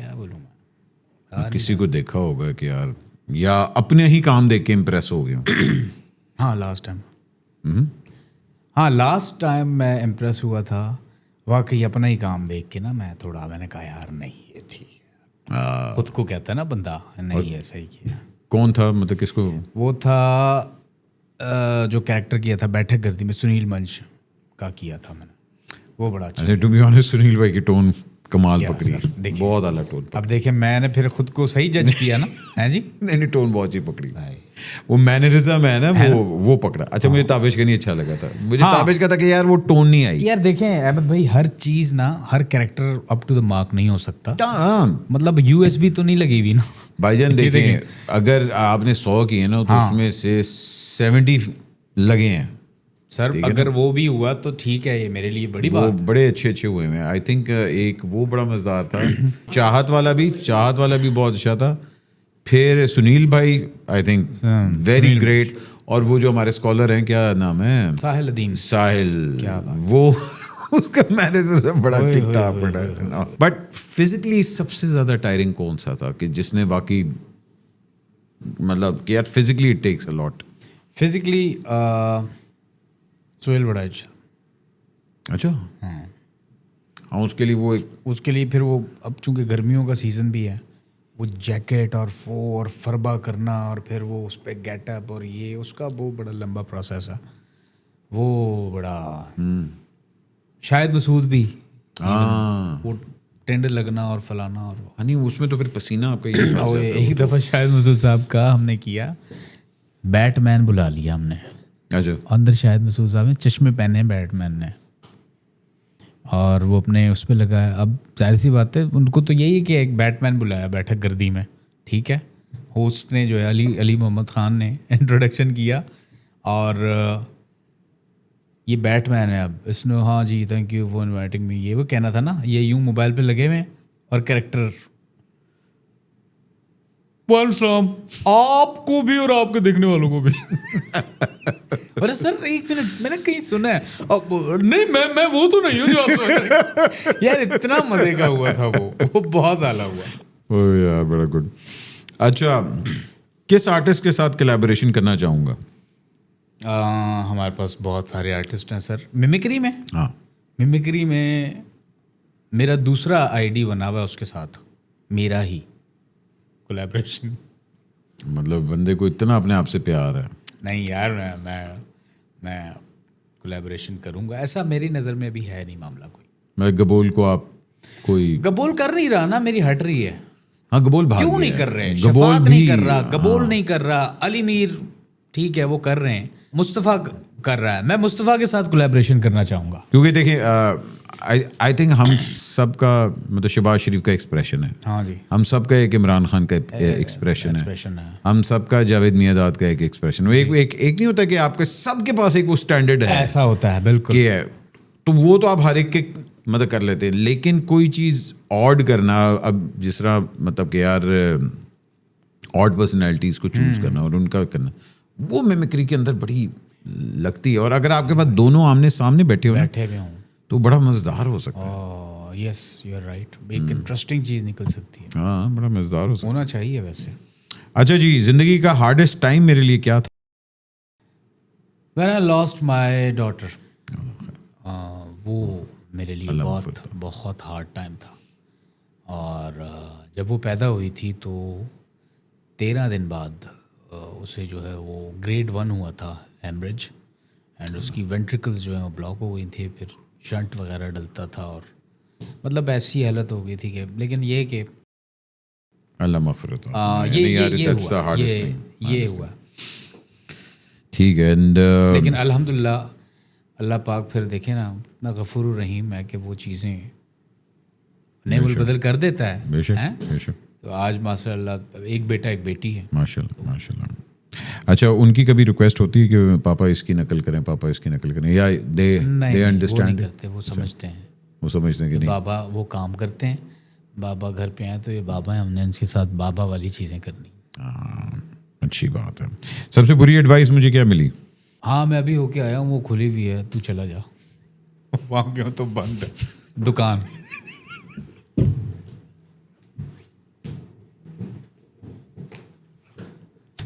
کیا بولوں میں. کسی کو دیکھا ہوگا کہ یار یا اپنے ہی کام دیکھ کے امپریس ہو گیا. ہاں لاسٹ ٹائم میں امپریس ہوا تھا واقعی اپنا ہی کام دیکھ کے نا. میں نے کہا یار نہیں یہ ٹھیک ہے, خود کو کہتا ہے نا بندہ نہیں ایسا ہی کیا. کون تھا مطلب کس کو؟ وہ تھا جو کریکٹر کیا تھا بیٹھک گردی میں, سنیل منچ کا کیا تھا میں نے, وہ بڑا اچھا. ٹو بی آنیسٹ سنیل بھائی کی ٹون کمال کیا پکڑی, سر؟ بہت اعلیٰ ٹون. اب دیکھیں میں نے پھر خود کو صحیح جج کیا نا. ہیں جی نہیں ٹون بہت ہی پکڑی, وہ مینرزم ہے نا وہ پکڑا. اچھا مجھے تابش کا نہیں اچھا لگا تھا, مجھے تابش کا تھا کہ یار وہ ٹون نہیں آئی. یار دیکھیں احمد بھائی, ہر چیز نا ہر character up to the mark نہیں ہو سکتا. مطلب USB تو نہیں لگی ہوئی نا بھائی جان. دیکھیں اگر آپ نے 100 کیے نا تو اس میں سے 70 لگے ہیں سر. اگر وہ بھی ہوا تو ٹھیک ہے, یہ میرے لیے بڑی بات. وہ بڑے اچھے ہوئے ہیں. آئی تھنک ایک وہ بڑا مزدار تھا, چاہت والا بھی بہت اچھا تھا. پھر سنیل بھائی آئی تھنک ویری گریٹ. اور وہ جو ہمارے اسکالر ہیں, کیا نام ہے, ساحل الدین. ساحل, وہ اس کا مینیجر بڑا ٹک ٹاک بڑا. بٹ فزیکلی سب سے زیادہ ٹائرنگ کون سا تھا کہ جس نے واقعی مطلب کہ یار physically it takes a lot? Physically Sohail بڑا اچھا. اچھا ہاں, اس کے لیے پھر وہ اب چونکہ گرمیوں کا سیزن بھی ہے, وہ جیکٹ اور فربا کرنا اور پھر وہ اس پہ گیٹ اپ اور یہ اس کا وہ بڑا لمبا پروسیس ہے. وہ بڑا شاید مسعود بھی وہ ٹینڈر لگنا اور فلانا اور نہیں, اس میں تو پھر پسینہ آپ کا ایک دفعہ شاید مسعود صاحب کا ہم نے کیا, بیٹ مین بلا لیا ہم نے. اچھا اندر شاید مسعود صاحب نے چشمے پہنے بیٹ مین نے, اور وہ اپنے اس پہ لگایا. اب ظاہر سی بات ہے ان کو تو یہی ہے کہ ایک بیٹ مین بلایا بیٹھک گردی میں, ٹھیک ہے. ہوسٹ نے جو ہے علی محمد خان نے انٹروڈکشن کیا, اور یہ بیٹ مین ہے. اب اس نے ہاں جی thank you for inviting me, یہ وہ کہنا تھا نا, یہ یوں موبائل پہ لگے ہوئے اور کریکٹر وعلیکم السلام آپ کو بھی اور آپ کے دیکھنے والوں کو بھی. ارے سر ایک منٹ, میں نے کہیں سنا ہے, نہیں میں وہ تو نہیں ہوں جو آپ سمجھ. یار اتنا مزے کا ہوا تھا وہ بہت اعلیٰ ہوا. یار بڑا گڈ. اچھا کس آرٹسٹ کے ساتھ کولیبوریشن کرنا چاہوں گا؟ ہمارے پاس بہت سارے آرٹسٹ ہیں سر. ممکری میں, ہاں ممکری میں میرا دوسرا ID بنا ہوا ہے, اس کے ساتھ میرا ہی کولیبریشن. مطلب بندے کو اتنا اپنے آپ سے پیار ہے. نہیں یار میں کولیبریشن کروں گا, ایسا میری نظر میں ابھی ہے نہیں معاملہ کوئی. میں گبول کو آپ کوئی گبول کر نہیں رہا نا, میری ہٹ رہی ہے. ہاں گبول بھاگ کیوں گیا نہیں ہے. کر رہے؟ گبول شفاعت بھی نہیں کر رہا, گبول نہیں کر رہا, علی میر ٹھیک ہے وہ کر رہے ہیں, مصطفیٰ کر رہا ہے. میں مصطفیٰ کے ساتھ کولیبریشن کرنا چاہوں گا. کیونکہ دیکھیں آئی تھنک ہم سب کا مطلب شہباز شریف کا ایکسپریشن ہے, ہاں جی, ہم سب کا ایک عمران خان کا ایکسپریشن ہے, ہم سب کا جاوید میاں کا ایک ایکسپریشن. ایک نہیں ہوتا کہ آپ کے سب کے پاس ایک وہ اسٹینڈرڈ ہے, ایسا ہوتا ہے بالکل کہ ہے تو وہ تو آپ ہر ایک کے مطلب کر لیتے ہیں, لیکن کوئی چیز آڈ کرنا, اب جس طرح مطلب کہ یار آڈ پرسنالٹیز کو چوز کرنا اور ان کا کرنا, وہ میمکری کے اندر بڑی لگتی ہے. اور اگر آپ کے پاس دونوں آمنے سامنے بیٹھے ہوئے ہوں تو بڑا مزدار ہو سکتا ہے. یس یو آر رائٹ, ایک انٹرسٹنگ چیز نکل سکتی ہے. ہاں بڑا مزدار ہو سکتا ہونا چاہیے ویسے. اچھا جی, زندگی کا ہارڈسٹ ٹائم میرے لیے کیا تھا؟ when I lost my daughter, وہ میرے لیے بہت ہارڈ ٹائم تھا. اور جب وہ پیدا ہوئی تھی تو 13 دن بعد اسے جو ہے وہ گریڈ 1 ہوا تھا ہیمریج, اینڈ اس کی وینٹریکلز جو ہیں وہ بلاک ہو گئی تھی, پھر شنٹ وغیرہ ڈلتا تھا, اور مطلب ایسی حالت ہو گئی تھی کہ, لیکن یہ کہ اللہ مغفرت یہ ہوا ٹھیک ہے. لیکن الحمدللہ اللہ پاک پھر دیکھیں نا اتنا غفور الرحیم ہے کہ وہ چیزیں نعم بدل کر دیتا ہے. بے شک. تو آج ماشاء اللہ ایک بیٹا ایک بیٹی ہے. ماشاء اللہ. اچھا ان کی کبھی ریکویسٹ ہوتی ہے کہ پاپا اس کی نقل کریں, پاپا اس کی نقل کریں, یا دے انڈرسٹینڈ کرتے, وہ سمجھتے ہیں, وہ سمجھتے ہیں کہ نہیں بابا وہ کام کرتے ہیں, بابا گھر پہ آئے تو یہ بابا ہیں, ہم نے ان کے ساتھ بابا والی چیزیں کرنی. اچھی بات ہے. سب سے بری ایڈوائس مجھے کیا ملی؟ ہاں میں ابھی ہو کے آیا ہوں, وہ کھلی ہوئی ہے, تو چلا جا. وہاں کیوں تو بند ہے دکان.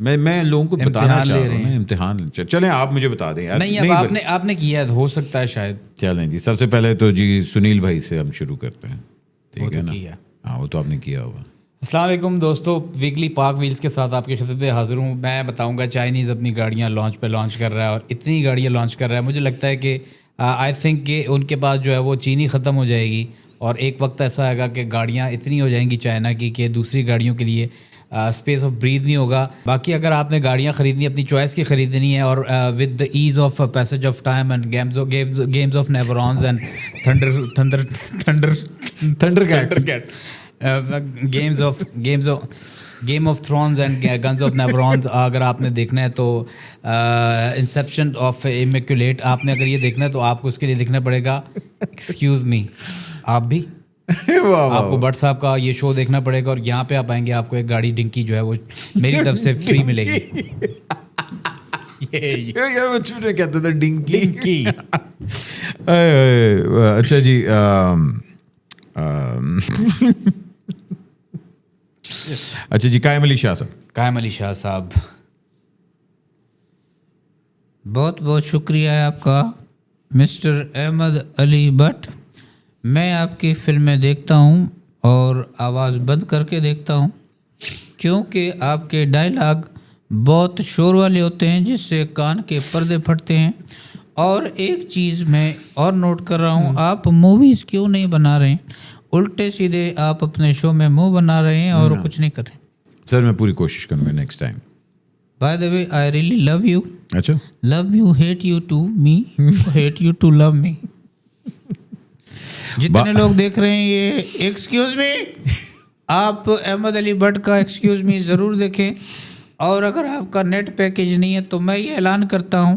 میں لوگوں کو بتانا امتحان چاہ لے رہا رہے ہوں ہیں. امتحان. چلیں آپ مجھے بتا دیں یار. نہیں اب آپ نے کیا ہے, ہو سکتا ہے شاید. چلیں جی, سب سے پہلے تو جی سنیل بھائی سے ہم شروع کرتے ہیں, ٹھیک ہے نا. کیا. ہاں وہ تو آپ نے کیا ہوگا. السلام علیکم دوستو, ویکلی پاک ویلز کے ساتھ آپ کی خدمت میں حاضر ہوں. میں بتاؤں گا چائنیز اپنی گاڑیاں لانچ کر رہا ہے, اور اتنی گاڑیاں لانچ کر رہا ہے, مجھے لگتا ہے کہ آئی تھنک کہ ان کے پاس جو ہے وہ چینی ختم ہو جائے گی, اور ایک وقت ایسا آئے گا کہ گاڑیاں اتنی ہو جائیں گی چائنا کی کہ دوسری گاڑیوں کے لیے اسپیس آف بریتھ نہیں ہوگا. باقی اگر آپ نے گاڑیاں خریدنی اپنی چوائس کی خریدنی ہے, اور with the ease of passage of time and games of neurons and thunder cat game of thrones and guns of neurons اگر آپ نے دیکھنا ہے تو انسیپشن آف امیکولیٹ آپ نے اگر یہ دیکھنا ہے تو آپ کو اس کے لیے دیکھنا پڑے گا ایکسکیوز می. آپ بھی آپ کو بٹ صاحب کا یہ شو دیکھنا پڑے گا, اور یہاں پہ آپ آئیں گے, آپ کو ایک گاڑی ڈنکی جو ہے وہ میری طرف سے فری ملے گی. کہتے تھے ڈنکی. اچھا جی, اچھا جی, قائم علی شاہ صاحب بہت بہت شکریہ آپ کا مسٹر احمد علی بٹ. میں آپ کی فلمیں دیکھتا ہوں اور آواز بند کر کے دیکھتا ہوں, کیونکہ آپ کے ڈائلاگ بہت شور والے ہوتے ہیں جس سے کان کے پردے پھٹتے ہیں. اور ایک چیز میں اور نوٹ کر رہا ہوں, آپ موویز کیوں نہیں بنا رہے ہیں, الٹے سیدھے آپ اپنے شو میں منہ بنا رہے ہیں اور کچھ نہیں کر رہے. سر میں پوری کوشش کروں گا next time. By the way I really love you. اچھا, love you, hate you to me, hate you to love me. جتنے لوگ دیکھ رہے ہیں یہ ایکسکیوز می, آپ احمد علی بٹ کا ایکسکیوز می ضرور دیکھیں. اور اگر آپ کا نیٹ پیکیج نہیں ہے تو میں یہ اعلان کرتا ہوں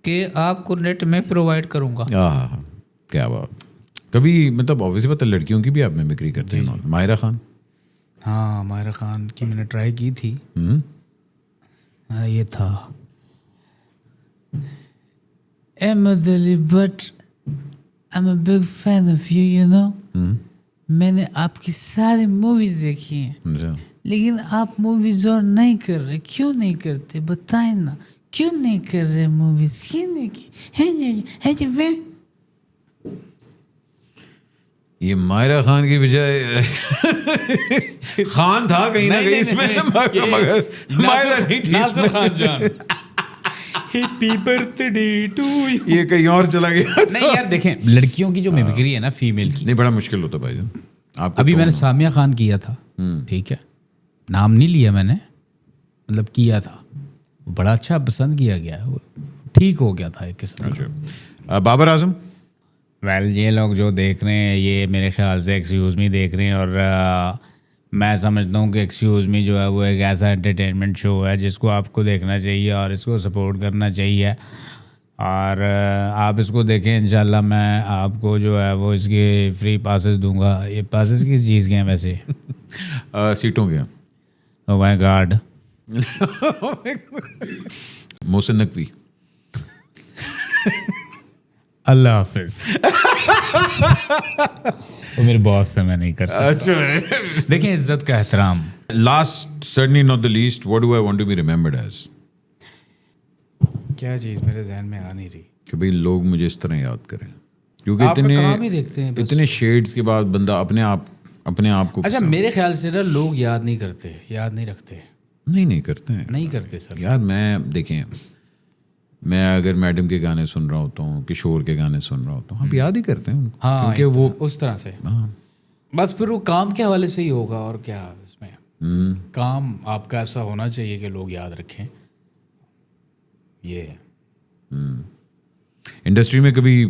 کہ آپ کو نیٹ میں پرووائڈ کروں گا. ہاں کیا بات. کبھی مطلب اوبویسلی پتہ لڑکیوں کی بھی آپ میمکری کرتے ہیں. ماہرہ خان. ہاں ماہرہ خان کی میں نے ٹرائی کی تھی. یہ تھا Ahmad Ali but, I'm a big fan of you, you know. میں نے آپ کی ساری موویز دیکھی ہیں, لیکن آپ موویز اور نہیں کر رہے. کیوں نہیں کرتے بتائیں نا, کیوں نہیں کر رہے موویز, کیوں نہیں. یہ ماہرہ خان کی بجائے خان تھا کہیں نہ کہیں اس میں, مگر ماہرہ نہیں تھی. Nasir Khan Jan happy birthday to you, یہ کہیں اور چلا گیا. نہیں یار دیکھیں, لڑکیوں کی جو میمکری ہے نا فیمیل کی, نہیں بڑا مشکل ہوتا بھائی جان. آپ ابھی میں نے سامیہ خان کیا تھا, ٹھیک ہے, نام نہیں لیا میں نے, مطلب کیا تھا, بڑا اچھا پسند کیا گیا, ٹھیک ہو گیا تھا ایک قسم کا. بابر اعظم. ویل یہ لوگ جو دیکھ رہے ہیں یہ میرے خیال سے ایکسکیوز می دیکھ رہے ہیں, اور میں سمجھتا ہوں کہ ایکسکیوز می جو ہے وہ ایک ایسا انٹرٹینمنٹ شو ہے جس کو آپ کو دیکھنا چاہیے اور اس کو سپورٹ کرنا چاہیے, اور آپ اس کو دیکھیں. انشاءاللہ میں آپ کو جو ہے وہ اس کے فری پاسز دوں گا. یہ پاسز کس چیز کے ہیں ویسے؟ سیٹوں کے. او مائی گاڈ. محسن نقوی. اللہ حافظ. میرے باس سے میں نہیں کر سکتا. دیکھیں عزت کا احترام. Last certainly not the least, what do I want to be remembered as? کیا چیز میرے ذہن میں آ نہیں رہی کہ بھئی لوگ مجھے اس طرح یاد کریں, کیونکہ کام ہی دیکھتے ہیں اتنے شیڈز کے بعد بندہ اپنے آپ کو. اچھا میرے خیال سے نا لوگ یاد نہیں کرتے, یاد نہیں رکھتے. نہیں کرتے ہیں, نہیں کرتے سر. یار میں دیکھیں, میں اگر میڈم کے گانے سن رہا ہوتا ہوں, کشور کے گانے سن رہا ہوتا ہوں, آپ یاد ہی کرتے ہیں ان کو. ہاں کیونکہ وہ اس طرح سے, بس پھر وہ کام کے حوالے سے ہی ہوگا, اور کیا اس میں کام آپ کا ایسا ہونا چاہیے کہ لوگ یاد رکھیں. یہ انڈسٹری میں کبھی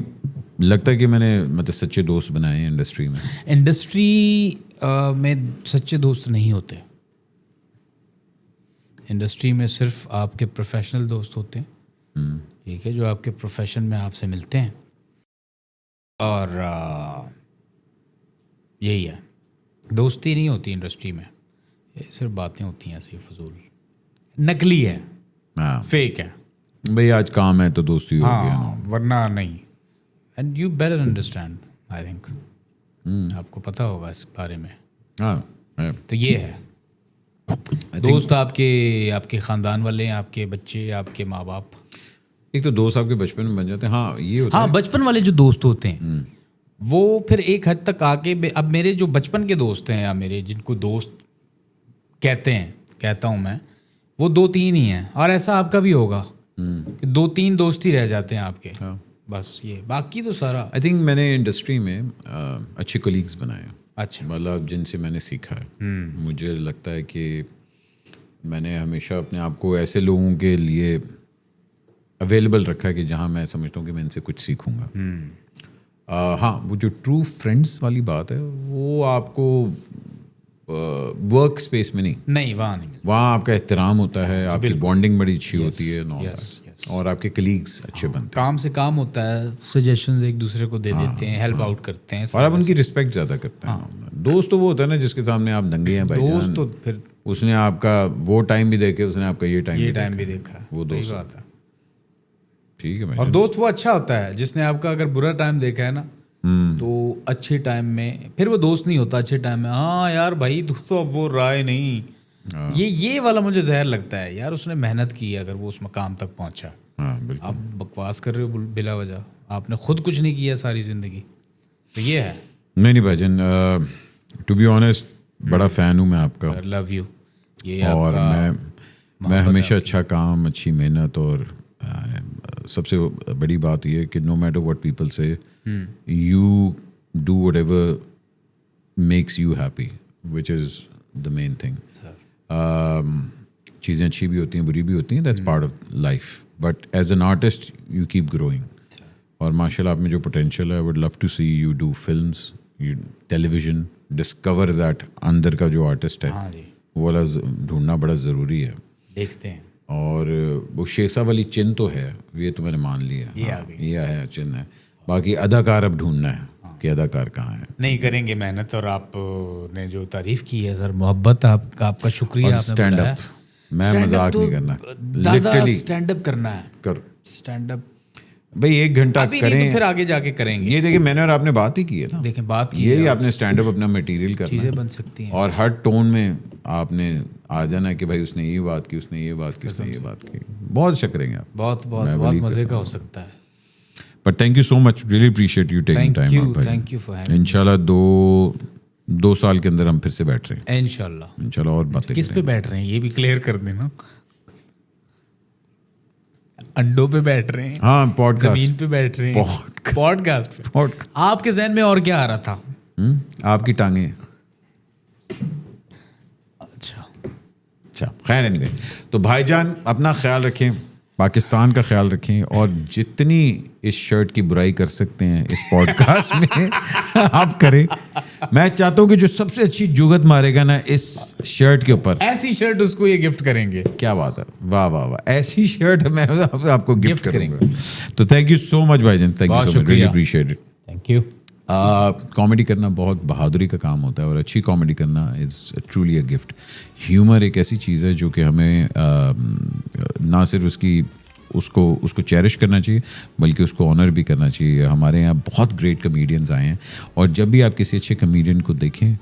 لگتا ہے کہ میں نے مطلب سچے دوست بنائے ہیں انڈسٹری میں. انڈسٹری میں سچے دوست نہیں ہوتے. انڈسٹری میں صرف آپ کے پروفیشنل دوست ہوتے ہیں, ٹھیک ہے, جو آپ کے پروفیشن میں آپ سے ملتے ہیں, اور یہی ہے. دوستی نہیں ہوتی انڈسٹری میں, یہ صرف باتیں ہوتی ہیں ایسی فضول, نقلی ہے, فیک ہے. بھئی آج کام ہے تو دوستی ہو گیا, ورنہ نہیں. And you better understand, I think آپ کو پتہ ہوگا اس بارے میں. ہاں تو یہ ہے. دوست آپ کے خاندان والے ہیں, آپ کے بچے, آپ کے ماں باپ؟ ایک تو دوست آپ کے بچپن میں بن جاتے ہیں. ہاں یہ ہوتا ہاں, بچپن والے جو دوست ہوتے ہیں وہ پھر ایک حد تک آ کے, اب میرے جو بچپن کے دوست ہیں یا میرے جن کو دوست کہتا ہوں میں, وہ 2-3 ہی ہیں. اور ایسا آپ کا بھی ہوگا کہ 2-3 دوست ہی رہ جاتے ہیں آپ کے, بس یہ, باقی تو سارا. آئی تھنک میں نے انڈسٹری میں اچھے کولیگز بنائے ہیں, اچھا, مطلب جن سے میں نے سیکھا ہے. مجھے لگتا ہے کہ میں نے ہمیشہ اپنے آپ کو ایسے لوگوں کے لیے اویلیبل رکھا ہے کہ جہاں میں سمجھتا ہوں کہ میں ان سے کچھ سیکھوں گا. ہاں, وہ جو ٹرو فرینڈس والی بات ہے وہ آپ کو ورک اسپیس میں نہیں, وہاں نہیں, وہاں آپ کا احترام ہوتا ہے, آپ کی بانڈنگ بڑی اچھی ہوتی ہے, اور آپ کے کلیگس اچھے بنتے ہیں. کام سے کام ہوتا ہے, سجیشنز ایک دوسرے کو دے دیتے ہیں, ہیلپ آؤٹ کرتے ہیں, اور آپ ان کی رسپیکٹ زیادہ کرتے ہیں. دوست تو وہ ہوتا ہے نا جس کے سامنے آپ دنگے ہیں بھائی دوست, تو پھر اس نے آپ کا وہ ٹائم بھی دیکھے, اس نے آپ کا یہ ٹائم بھی دیکھا, وہ دوست بات ہے. ٹھیک ہے بھائی. اور دوست وہ اچھا ہوتا ہے جس نے آپ کا اگر برا ٹائم دیکھا ہے نا, تو اچھے ٹائم میں پھر وہ دوست نہیں ہوتا, اچھے ٹائم میں ہاں یار بھائی تو اب وہ رائے نہیں, یہ والا مجھے زہر لگتا ہے یار. اس نے محنت کی ہے, اگر وہ اس مقام تک پہنچا. آپ بکواس کر رہے ہو بلا وجہ, آپ نے خود کچھ نہیں کیا ساری زندگی, تو یہ ہے. نہیں بھائی جان, ٹو بی آنیسٹ بڑا فین ہوں میں آپ کا, لو یو. یہ اور میں ہمیشہ اچھا کام, اچھی محنت, اور سب سے بڑی بات یہ ہے کہ no matter what people say, you do whatever makes you happy, which is the main thing. چیزیں اچھی بھی ہوتی ہیں, بری بھی ہوتی ہیں, that's part of life, but as an artist you keep growing. اور ماشاء اللہ آپ میں جو پوٹینشیل ہے, I would love to see you do films, television, discover that اندر کا جو آرٹسٹ ہے وہ والا ڈھونڈنا بڑا ضروری ہے. دیکھتے ہیں. اور وہ شیخ والی چن تو ہے, یہ تو میں نے مان لیا, یہ ہے چن ہے. باقی اداکار اب ڈھونڈنا ہے کہ اداکار کہاں ہے. نہیں کریں گے محنت, اور آپ نے جو تعریف کی ہے سر, محبت آپ کا شکریہ. اسٹینڈ اپ, میں مذاق نہیں کرنا, لٹرلی اسٹینڈ اپ کرنا ہے. کرو اسٹینڈ اپ بھائی, 1 گھنٹہ کریں, پھر آگے جا کے کریں گے. یہ دیکھیں میں نے اور آپ نے بات ہی کی ہے نا, دیکھیں بات کی, یہی آپ نے اسٹینڈ اپ اپنا مٹیریل کرنا, چیزیں بن سکتی ہیں. اور ہر ٹون میں آپ نے آ جانا ہے کہ بھائی اس نے یہ بات کی, اس نے یہ بات کی, اس نے یہ بات کی. بہت اچھا کریں گے آپ, بہت مزے کا ہو سکتا ہے. But thank you so much, really appreciate you taking time. Thank you for ان شاء اللہ 2 سال کے اندر ہم پھر سے بیٹھ رہے ہیں ان شاء اللہ. اور باتیں کس پہ بیٹھ رہے ہیں یہ بھی کلیئر کر دینا. انڈوں پہ بیٹھ رہے ہیں, ہاں, پوڈ کاسٹ, زمین پہ بیٹھ رہے ہیں, پوڈ کاسٹ پہ. آپ کے ذہن میں اور کیا آ رہا تھا؟ آپ کی ٹانگیں. اچھا خیر, اینی وے, تو بھائی جان اپنا خیال رکھیں, پاکستان کا خیال رکھیں, اور جتنی اس شرٹ کی برائی کر سکتے ہیں اس پوڈ کاسٹ میں آپ کریں. میں چاہتا ہوں کہ جو سب سے اچھی جگت مارے گا نا اس شرٹ کے اوپر, ایسی شرٹ اس کو یہ گفٹ کریں گے. کیا بات ہے, واہ واہ واہ, ایسی شرٹ میں آپ کو گفٹ کروں گا. تو تھینک یو سو مچ بھائی جان, thank you so much, really appreciate it. Thank you. Comedy کرنا بہت بہادری کا کام ہوتا ہے, اور اچھی کامیڈی کرنا is truly a gift. Humour ایک ایسی چیز ہے جو کہ ہمیں نہ صرف اس کو چیرش کرنا چاہیے, بلکہ اس کو آنر بھی کرنا چاہیے. ہمارے یہاں بہت گریٹ کمیڈینز آئے ہیں, اور جب بھی آپ کسی اچھے کمیڈین کو دیکھیں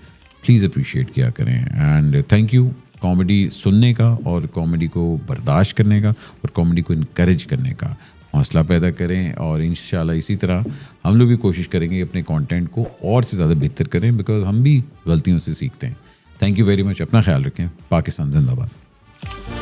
پلیز اپریشیٹ کیا کریں. اینڈ تھینک یو کامیڈی سننے کا, اور کامیڈی کو برداشت کرنے کا, اور کامیڈی کو انکریج کرنے کا. حوصلہ پیدا کریں, اور انشاءاللہ اسی طرح ہم لوگ بھی کوشش کریں گے اپنے کانٹینٹ کو اور سے زیادہ بہتر کریں, بیکاز ہم بھی غلطیوں سے سیکھتے ہیں. تھینک یو ویری مچ, اپنا خیال رکھیں. پاکستان زندہ باد.